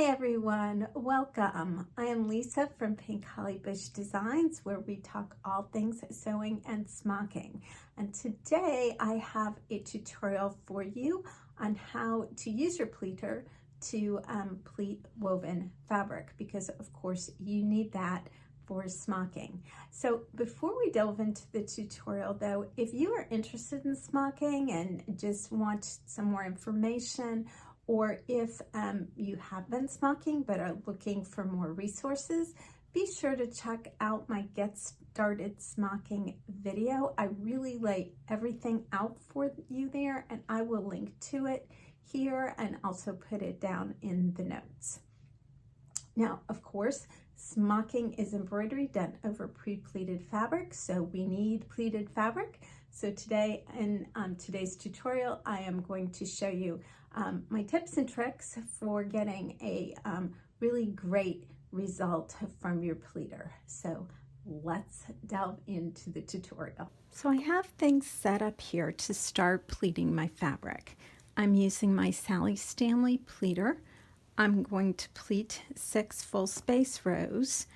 Hi everyone, welcome. I am Lisa from Pink Holly Bush Designs, where we talk all things sewing and smocking. And today I have a tutorial for you on how to use your pleater to pleat woven fabric, because of course you need that for smocking. So before we delve into the tutorial though, if you are interested in smocking and just want some more information, or if you have been smocking but are looking for more resources, be sure to check out my Get Started Smocking video. I really lay everything out for you there, and I will link to it here and also put it down in the notes. Now, of course, smocking is embroidery done over pre-pleated fabric, so we need pleated fabric. So today, in today's tutorial, I am going to show you my tips and tricks for getting a really great result from your pleater. So let's delve into the tutorial. So I have things set up here to start pleating my fabric. I'm using my Sally Stanley pleater. I'm going to pleat 6 full space rows.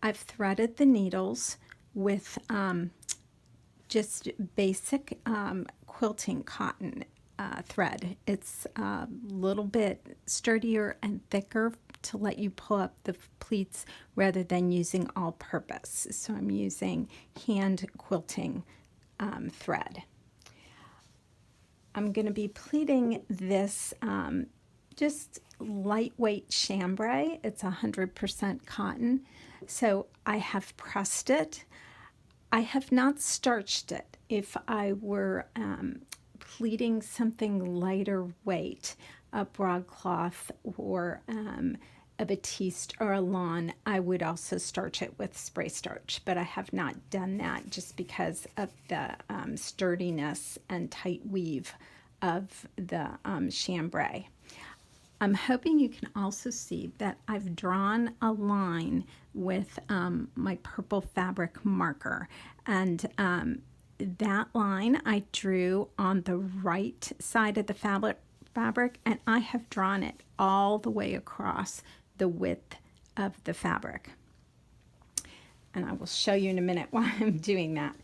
I've threaded the needles with just basic quilting cotton thread. It's a little bit sturdier and thicker to let you pull up the pleats rather than using all-purpose. So I'm using hand quilting thread. I'm going to be pleating this just lightweight chambray. It's 100% cotton. So I have pressed it. I have not starched it. If I were pleating something lighter weight, a broadcloth or a batiste or a lawn, I would also starch it with spray starch, but I have not done that just because of the sturdiness and tight weave of the chambray. I'm hoping you can also see that I've drawn a line with my purple fabric marker, and that line I drew on the right side of the fabric, and I have drawn it all the way across the width of the fabric. And I will show you in a minute why I'm doing that.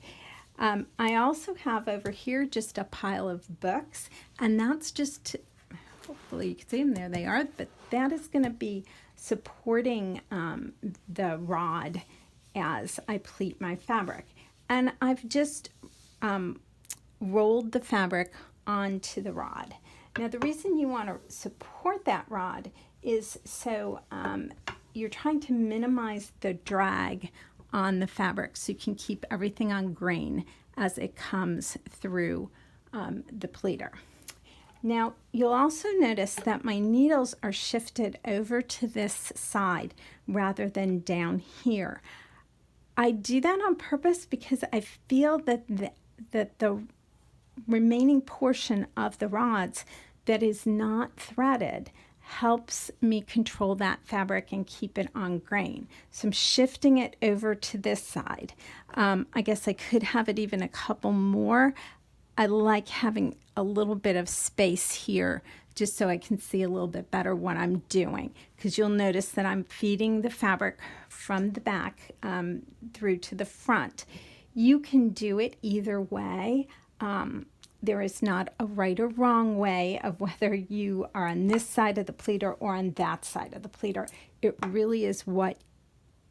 I also have over here just a pile of books, and that's just hopefully you can see them, there they are, but that is going to be supporting the rod as I pleat my fabric. And I've just rolled the fabric onto the rod. Now the reason you want to support that rod is so you're trying to minimize the drag on the fabric so you can keep everything on grain as it comes through the pleater. Now, you'll also notice that my needles are shifted over to this side rather than down here. I do that on purpose because I feel that the remaining portion of the rods that is not threaded helps me control that fabric and keep it on grain. So I'm shifting it over to this side. I guess I could have it even a couple more. I like having a little bit of space here just so I can see a little bit better what I'm doing, because you'll notice that I'm feeding the fabric from the back through to the front. You can do it either way. There is not a right or wrong way of whether you are on this side of the pleater or on that side of the pleater. It really is what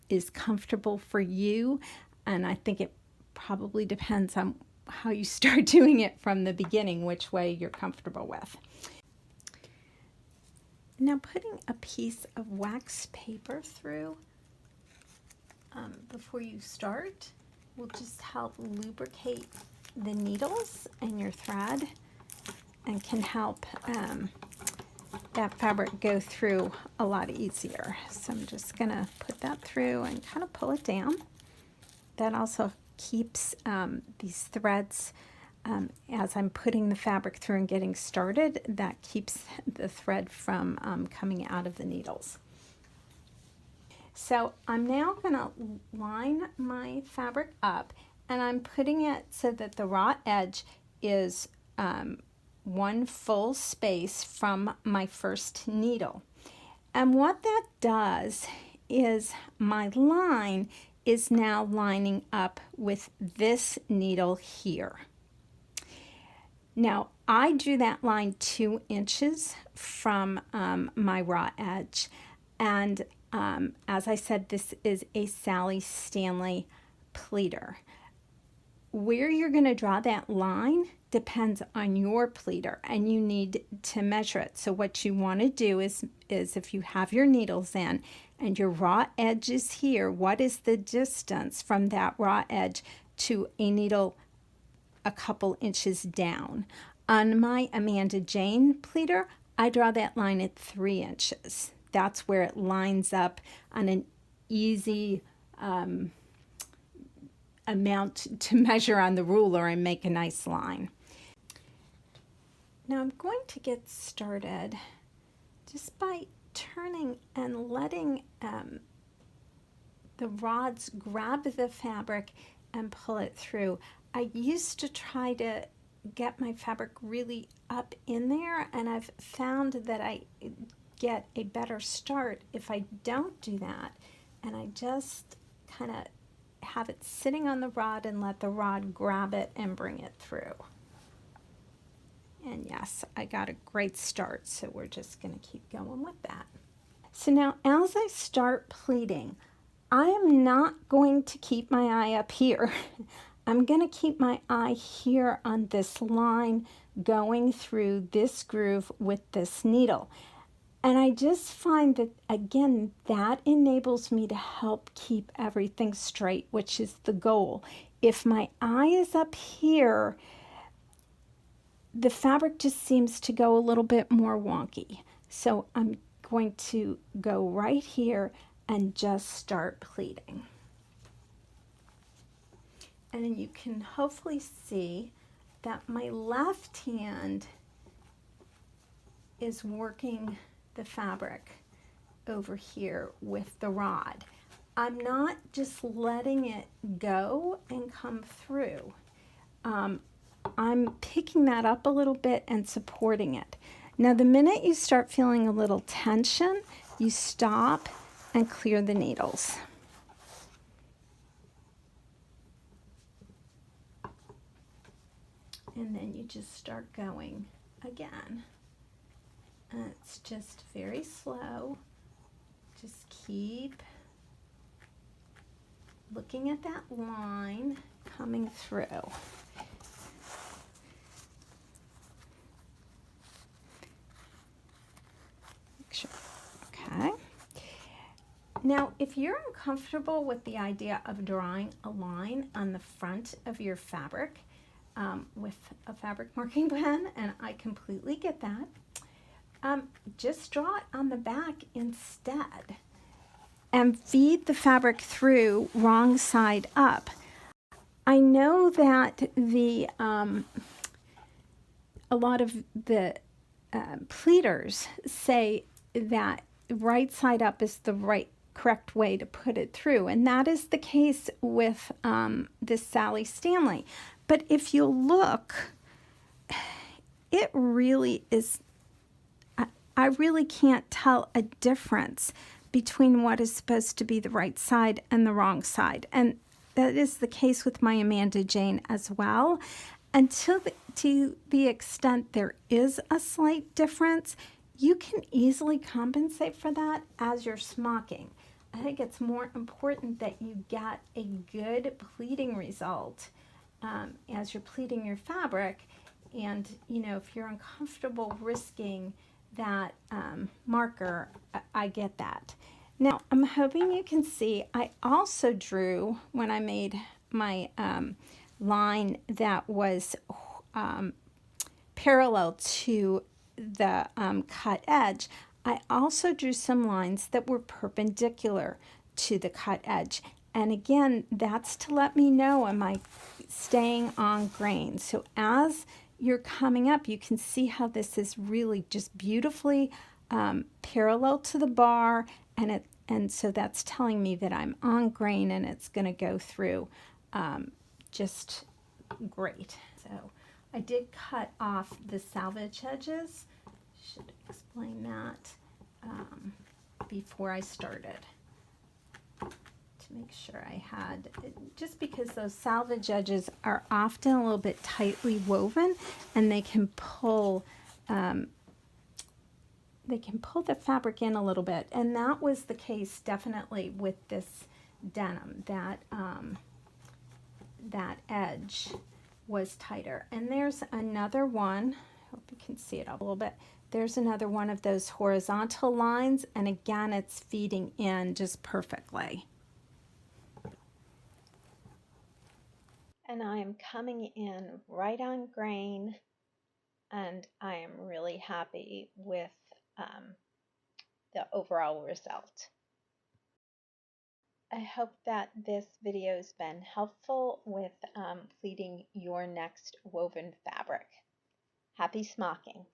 is comfortable for you, and I think it probably depends on how you start doing it from the beginning, which way you're comfortable with. Now putting a piece of wax paper through before you start will just help lubricate the needles and your thread and can help that fabric go through a lot easier. So I'm just gonna put that through and kind of pull it down. That also keeps these threads, as I'm putting the fabric through and getting started, that keeps the thread from coming out of the needles. So I'm now going to line my fabric up, and I'm putting it so that the raw edge is one full space from my first needle. And what that does is my line is now lining up with this needle here. Now, I drew that line 2 inches from my raw edge. And as I said, this is a Sally Stanley pleater. Where you're going to draw that line depends on your pleater, and you need to measure it. So what you want to do is if you have your needles in and your raw edge is here, what is the distance from that raw edge to a needle a couple inches down? On my Amanda Jane pleater, I draw that line at 3 inches. That's where it lines up on an easy amount to measure on the ruler and make a nice line. Now I'm going to get started just by turning and letting the rods grab the fabric and pull it through. I used to try to get my fabric really up in there, and I've found that I get a better start if I don't do that, and I just kind of have it sitting on the rod and let the rod grab it and bring it through. And yes, I got a great start, so we're just going to keep going with that. So now as I start pleating, I am not going to keep my eye up here. I'm going to keep my eye here on this line going through this groove with this needle. And I just find that, again, that enables me to help keep everything straight, which is the goal. If my eye is up here, the fabric just seems to go a little bit more wonky. So I'm going to go right here and just start pleating. And then you can hopefully see that my left hand is working the fabric over here with the rod. I'm not just letting it go and come through. I'm picking that up a little bit and supporting it. Now the minute you start feeling a little tension, you stop and clear the needles. And then you just start going again. And it's just very slow. Just keep looking at that line coming through. Make sure. Okay. Now, if you're uncomfortable with the idea of drawing a line on the front of your fabric with a fabric marking pen, and I completely get that, just draw it on the back instead and feed the fabric through wrong side up. I know that a lot of the pleaters say that right side up is the correct way to put it through, and that is the case with this Sally Stanley. But if you look, it really is, I really can't tell a difference between what is supposed to be the right side and the wrong side. And that is the case with my Amanda Jane as well. To the extent there is a slight difference, you can easily compensate for that as you're smocking. I think it's more important that you get a good pleating result as you're pleating your fabric. And, you know, if you're uncomfortable risking that marker, I get that. Now, I'm hoping you can see, I also drew, when I made my line that was parallel to the cut edge, I also drew some lines that were perpendicular to the cut edge. And again, that's to let me know, am I staying on grain? So as you're coming up, you can see how this is really just beautifully parallel to the bar, and so that's telling me that I'm on grain and it's going to go through just great. So I did cut off the salvage edges. Should explain that. before I started to make sure I had, just because those salvage edges are often a little bit tightly woven and they can pull the fabric in a little bit, and that was the case definitely with this denim. That edge was tighter. And there's another one, I hope you can see it up a little bit. There's another one of those horizontal lines, and again it's feeding in just perfectly. And I am coming in right on grain, and I am really happy with the overall result. I hope that this video has been helpful with pleating your next woven fabric. Happy smocking!